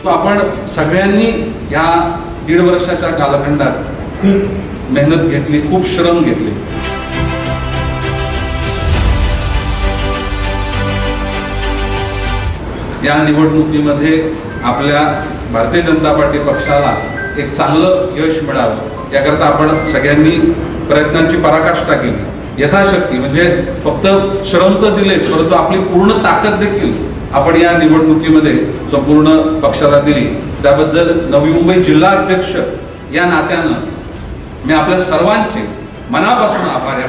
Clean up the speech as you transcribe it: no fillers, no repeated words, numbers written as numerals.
आपण सगळ्यांनी या 1.5 वर्षाच्या कालखंडात खूप मेहनत घेतली, खूप श्रम घेतले. या निवडणुकीमध्ये आपल्या भारतीय जनता पार्टी पक्षाला एक चांगलं यश मिळावं याकरता आपण सगळ्यांनी प्रयत्नांची पराकाष्ठा केली. यथाशक्ती म्हणजे फक्त श्रम तर दिलेच, परंतु आपली पूर्ण ताकद देखील आपण या निवडणुकीमध्ये संपूर्ण पक्षाला दिली. त्याबद्दल नवी मुंबई जिल्हा अध्यक्ष या नात्यानं मी आपल्या सर्वांचे मनापासून आभार या